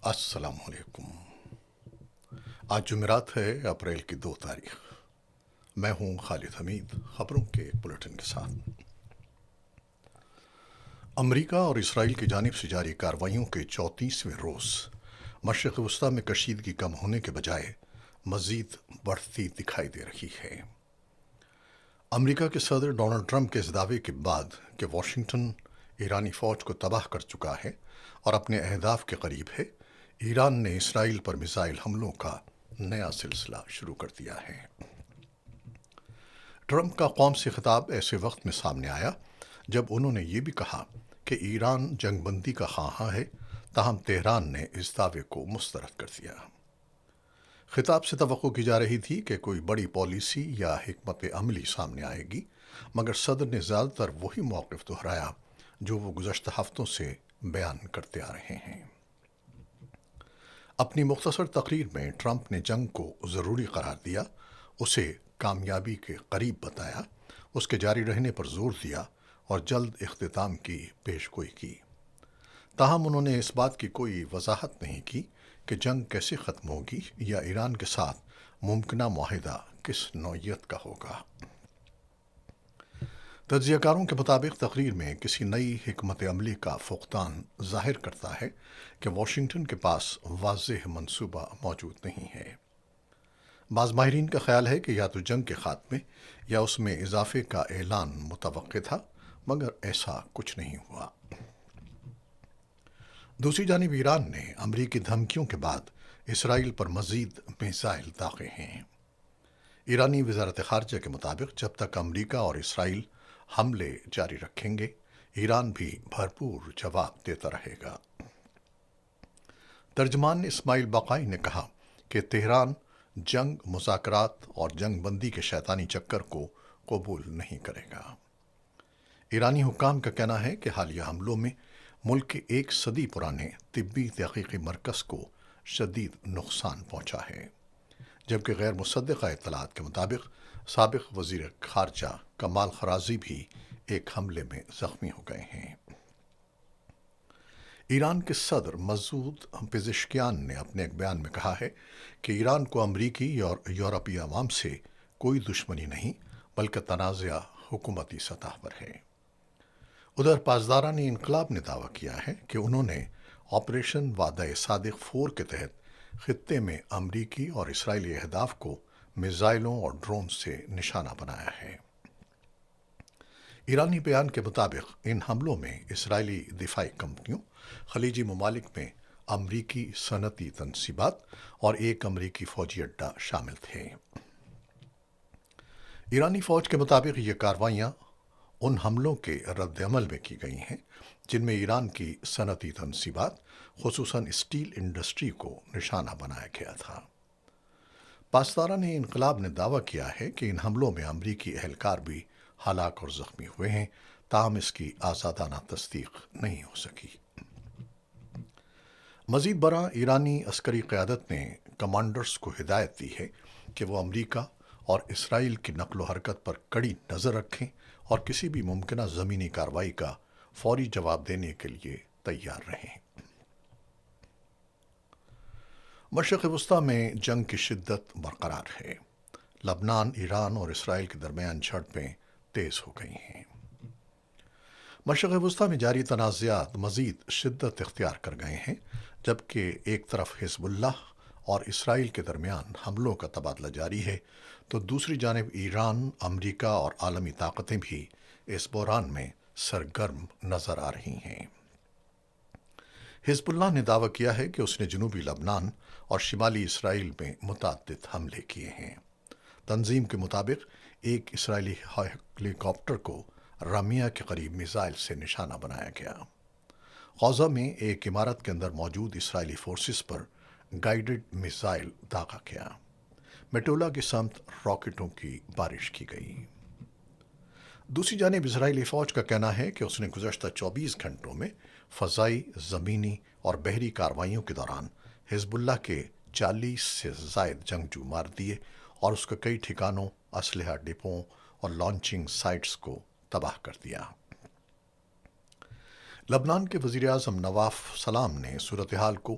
السلام علیکم۔ آج جمعرات ہے، اپریل کی 2 تاریخ۔ میں ہوں خالد حمید، خبروں کے ایک بلیٹن کے ساتھ۔ امریکہ اور اسرائیل کی جانب سے جاری کارروائیوں کے 34ویں روز مشرق وسطیٰ میں کشیدگی کم ہونے کے بجائے مزید بڑھتی دکھائی دے رہی ہے۔ امریکہ کے صدر ڈونلڈ ٹرمپ کے اس دعوے کے بعد کہ واشنگٹن ایرانی فوج کو تباہ کر چکا ہے اور اپنے اہداف کے قریب ہے، ایران نے اسرائیل پر میزائل حملوں کا نیا سلسلہ شروع کر دیا ہے۔ ٹرمپ کا قوم سے خطاب ایسے وقت میں سامنے آیا جب انہوں نے یہ بھی کہا کہ ایران جنگ بندی کا خواہاں ہے، تاہم تہران نے اس دعوے کو مسترد کر دیا۔ خطاب سے توقع کی جا رہی تھی کہ کوئی بڑی پالیسی یا حکمت عملی سامنے آئے گی، مگر صدر نے زیادہ تر وہی موقف دہرایا جو وہ گزشتہ ہفتوں سے بیان کرتے آ رہے ہیں۔ اپنی مختصر تقریر میں ٹرمپ نے جنگ کو ضروری قرار دیا، اسے کامیابی کے قریب بتایا، اس کے جاری رہنے پر زور دیا اور جلد اختتام کی پیشگوئی کی۔ تاہم انہوں نے اس بات کی کوئی وضاحت نہیں کی کہ جنگ کیسے ختم ہوگی یا ایران کے ساتھ ممکنہ معاہدہ کس نوعیت کا ہوگا۔ تجزیہ کاروں کے مطابق تقریر میں کسی نئی حکمت عملی کا فقدان ظاہر کرتا ہے کہ واشنگٹن کے پاس واضح منصوبہ موجود نہیں ہے۔ بعض ماہرین کا خیال ہے کہ یا تو جنگ کے خاتمے یا اس میں اضافے کا اعلان متوقع تھا، مگر ایسا کچھ نہیں ہوا۔ دوسری جانب ایران نے امریکی دھمکیوں کے بعد اسرائیل پر مزید میزائل داغے ہیں۔ ایرانی وزارت خارجہ کے مطابق جب تک امریکہ اور اسرائیل حملے جاری رکھیں گے، ایران بھی بھرپور جواب دیتا رہے گا۔ ترجمان اسماعیل باقائی نے کہا کہ تہران جنگ، مذاکرات اور جنگ بندی کے شیطانی چکر کو قبول نہیں کرے گا۔ ایرانی حکام کا کہنا ہے کہ حالیہ حملوں میں ملک کے 1 صدی پرانے طبی تحقیقی مرکز کو شدید نقصان پہنچا ہے، جبکہ غیر مصدقہ اطلاعات کے مطابق سابق وزیر خارجہ کمال خرازی بھی ایک حملے میں زخمی ہو گئے ہیں۔ ایران کے صدر مسعود پزشکیان نے اپنے ایک بیان میں کہا ہے کہ ایران کو امریکی اور یورپی عوام سے کوئی دشمنی نہیں، بلکہ تنازع حکومتی سطح پر ہے۔ ادھر پاسداران انقلاب نے دعویٰ کیا ہے کہ انہوں نے آپریشن وعدہ صادق 4 کے تحت خطے میں امریکی اور اسرائیلی اہداف کو میزائلوں اور ڈرون سے نشانہ بنایا ہے۔ ایرانی بیان کے مطابق ان حملوں میں اسرائیلی دفاعی کمپنیوں، خلیجی ممالک میں امریکی صنعتی تنصیبات اور ایک امریکی فوجی اڈہ شامل تھے۔ ایرانی فوج کے مطابق یہ کارروائیاں ان حملوں کے رد عمل میں کی گئی ہیں جن میں ایران کی صنعتی تنصیبات، خصوصاً اسٹیل انڈسٹری کو نشانہ بنایا گیا تھا۔ پاسداران انقلاب نے دعویٰ کیا ہے کہ ان حملوں میں امریکی اہلکار بھی ہلاک اور زخمی ہوئے ہیں، تاہم اس کی آزادانہ تصدیق نہیں ہو سکی۔ مزید برآں ایرانی عسکری قیادت نے کمانڈرز کو ہدایت دی ہے کہ وہ امریکہ اور اسرائیل کی نقل و حرکت پر کڑی نظر رکھیں اور کسی بھی ممکنہ زمینی کارروائی کا فوری جواب دینے کے لیے تیار رہیں۔ مشرق وسطیٰ میں جنگ کی شدت برقرار ہے۔ لبنان، ایران اور اسرائیل کے درمیان جھڑپیں تیز ہو گئی ہیں۔ مشرق وسطیٰ میں جاری تنازعات مزید شدت اختیار کر گئے ہیں، جبکہ ایک طرف حزب اللہ اور اسرائیل کے درمیان حملوں کا تبادلہ جاری ہے، تو دوسری جانب ایران، امریکہ اور عالمی طاقتیں بھی اس بحران میں سرگرم نظر آ رہی ہیں۔ حزب اللہ نے دعویٰ کیا ہے کہ اس نے جنوبی لبنان اور شمالی اسرائیل میں متعدد حملے کیے ہیں۔ تنظیم کے مطابق ایک اسرائیلی ہیلی کاپٹر کو رامیا کے قریب میزائل سے نشانہ بنایا گیا۔ غزہ میں ایک عمارت کے اندر موجود اسرائیلی فورسز پر گائیڈڈ میزائل داغا گیا۔ میٹولا کی سمت راکٹوں کی بارش کی گئی۔ دوسری جانب اسرائیلی فوج کا کہنا ہے کہ اس نے گزشتہ 24 گھنٹوں میں فضائی، زمینی اور بحری کارروائیوں کے دوران حزب اللہ کے 40 سے زائد جنگجو مار دیے اور اس کے کئی ٹھکانوں، اسلحہ ڈپوں اور لانچنگ سائٹس کو تباہ کر دیا۔ لبنان کے وزیر اعظم نواف سلام نے صورتحال کو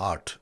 8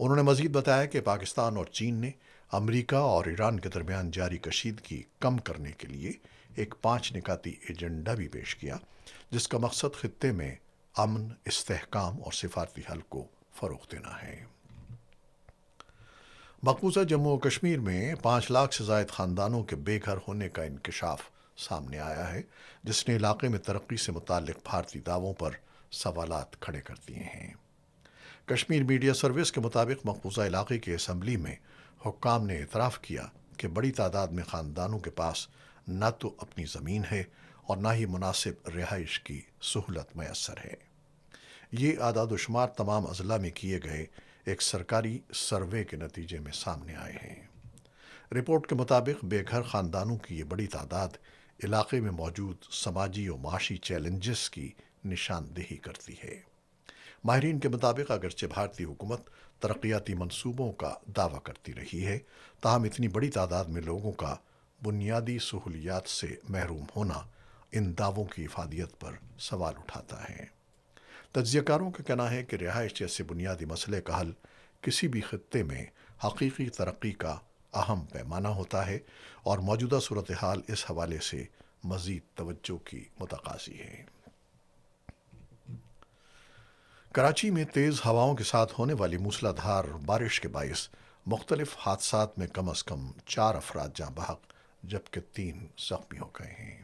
انہوں نے مزید بتایا کہ پاکستان اور چین نے امریکہ اور ایران کے درمیان جاری کشیدگی کم کرنے کے لیے ایک 5 نکاتی ایجنڈا بھی پیش کیا، جس کا مقصد خطے میں امن، استحکام اور سفارتی حل کو فروغ دینا ہے۔ مقبوضہ جموں و کشمیر میں 5 لاکھ سے زائد خاندانوں کے بے گھر ہونے کا انکشاف سامنے آیا ہے، جس نے علاقے میں ترقی سے متعلق بھارتی دعووں پر سوالات کھڑے کر دیے ہیں۔ کشمیر میڈیا سروس کے مطابق مقبوضہ علاقے کی اسمبلی میں حکام نے اعتراف کیا کہ بڑی تعداد میں خاندانوں کے پاس نہ تو اپنی زمین ہے اور نہ ہی مناسب رہائش کی سہولت میسر ہے۔ یہ اعداد و شمار تمام اضلاع میں کیے گئے ایک سرکاری سروے کے نتیجے میں سامنے آئے ہیں۔ رپورٹ کے مطابق بے گھر خاندانوں کی یہ بڑی تعداد علاقے میں موجود سماجی و معاشی چیلنجز کی نشاندہی کرتی ہے۔ ماہرین کے مطابق اگرچہ بھارتی حکومت ترقیاتی منصوبوں کا دعویٰ کرتی رہی ہے، تاہم اتنی بڑی تعداد میں لوگوں کا بنیادی سہولیات سے محروم ہونا ان دعووں کی افادیت پر سوال اٹھاتا ہے۔ تجزیہ کاروں کا کہنا ہے کہ رہائش جیسے بنیادی مسئلے کا حل کسی بھی خطے میں حقیقی ترقی کا اہم پیمانہ ہوتا ہے، اور موجودہ صورتحال اس حوالے سے مزید توجہ کی متقاضی ہے۔ کراچی میں تیز ہواؤں کے ساتھ ہونے والی موسلا دھار بارش کے باعث مختلف حادثات میں کم از کم 4 افراد جاں بحق جبکہ 3 زخمی ہو گئے ہیں۔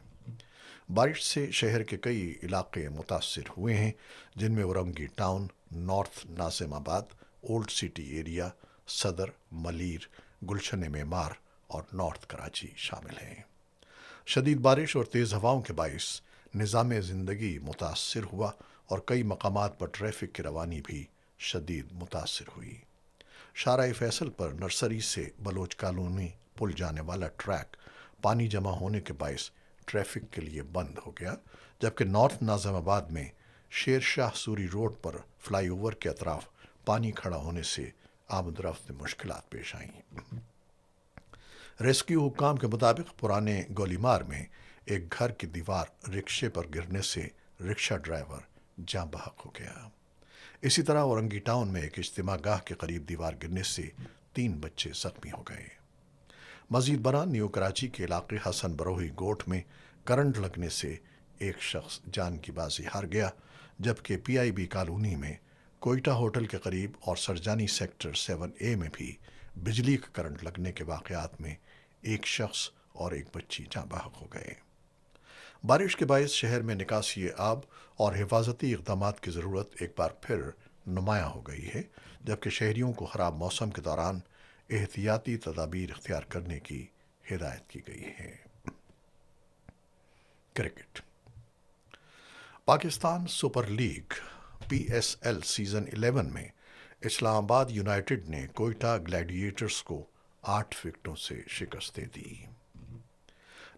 بارش سے شہر کے کئی علاقے متاثر ہوئے ہیں، جن میں ورنگی ٹاؤن، نارتھ ناظم آباد، اولڈ سٹی ایریا، صدر، ملیر، گلشن معمار اور نارتھ کراچی شامل ہیں۔ شدید بارش اور تیز ہواؤں کے باعث نظام زندگی متاثر ہوا اور کئی مقامات پر ٹریفک کی روانی بھی شدید متاثر ہوئی۔ شارع فیصل پر نرسری سے بلوچ کالونی پل جانے والا ٹریک پانی جمع ہونے کے باعث ٹریفک کے لیے بند ہو گیا، جبکہ نارتھ ناظم آباد میں شیر شاہ سوری روڈ پر فلائی اوور کے اطراف پانی کھڑا ہونے سے آمد رفت میں مشکلات پیش آئیں۔ ریسکیو حکام کے مطابق پرانے گولی مار میں ایک گھر کی دیوار رکشے پر گرنے سے رکشہ ڈرائیور جاں بحق ہو گیا۔ اسی طرح اورنگی ٹاؤن میں ایک اجتماع گاہ کے قریب دیوار گرنے سے 3 بچے زخمی ہو گئے۔ مزید برآں نیو کراچی کے علاقے حسن بروہی گوٹھ میں کرنٹ لگنے سے ایک شخص جان کی بازی ہار گیا، جبکہ پی آئی بی کالونی میں کوئٹہ ہوٹل کے قریب اور سرجانی سیکٹر 7A میں بھی بجلی کا کرنٹ لگنے کے واقعات میں ایک شخص اور ایک بچی جاں بحق ہو گئے۔ بارش کے باعث شہر میں نکاسی آب اور حفاظتی اقدامات کی ضرورت ایک بار پھر نمایاں ہو گئی ہے، جبکہ شہریوں کو خراب موسم کے دوران احتیاطی تدابیر اختیار کرنے کی ہدایت کی گئی ہے۔ Cricket. Pakistan super league PSL season 11 میں اسلام آباد یونائیٹڈ نے کوئٹہ گلیڈیٹرز کو 8 وکٹوں سے شکست دے دی۔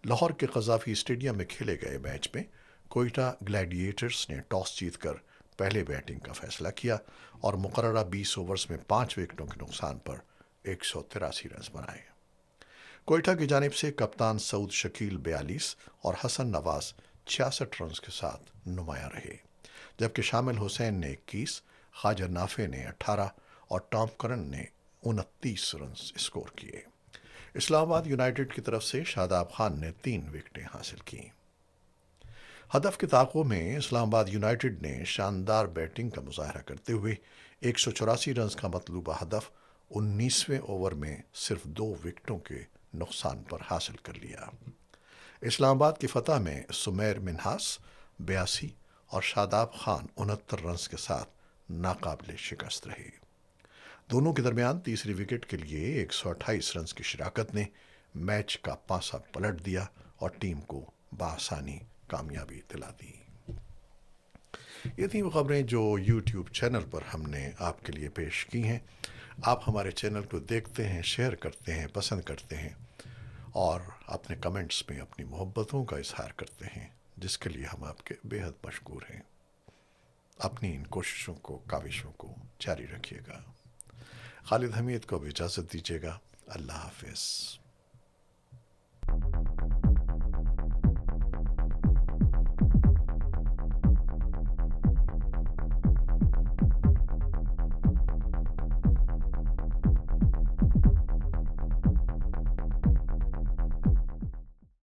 لاہور کے قذافی اسٹیڈیم میں کھیلے گئے میچ میں کوئٹہ گلیڈیٹرز نے ٹاس جیت کر پہلے بیٹنگ کا فیصلہ کیا اور مقررہ 20 اوورز میں 5 وکٹوں کے نقصان پر 183 رنز بنائے۔ کوئٹہ کی جانب سے کپتان سعود شکیل 42 اور حسن نواز 66 رنز کے ساتھ نمایاں رہے، جبکہ شامل حسین نے 21، خواجہ نافع نے 18 اور ٹام کرن نے 29 رنز اسکور کیے۔ اسلام آباد یونائیٹڈ کی طرف سے شاداب خان نے 3 وکٹیں حاصل کیں۔ ہدف کے تعاقب میں اسلام آباد یونائیٹڈ نے شاندار بیٹنگ کا مظاہرہ کرتے ہوئے 184 رنز کا مطلوبہ ہدف 19ویں اوور میں صرف 2 وکٹوں کے نقصان پر حاصل کر لیا۔ اسلام آباد کی فتح میں سمیر منہاس 82 اور شاداب خان 69 رنز کے ساتھ ناقابل شکست رہے۔ دونوں کے درمیان تیسری وکٹ کے لیے 128 رنز کی شراکت نے میچ کا پانسا پلٹ دیا اور ٹیم کو بآسانی کامیابی دلا دی۔ یہ تھیں وہ خبریں جو یوٹیوب چینل پر ہم نے آپ کے لیے پیش کی ہیں۔ آپ ہمارے چینل کو دیکھتے ہیں، شیئر کرتے ہیں، پسند کرتے ہیں اور اپنے کمنٹس میں اپنی محبتوں کا اظہار کرتے ہیں، جس کے لیے ہم آپ کے بے حد مشکور ہیں۔ اپنی ان کوششوں کو، کاوشوں کو جاری رکھیے گا۔ خالد حمید کو بھی اجازت دیجیے گا۔ اللہ حافظ۔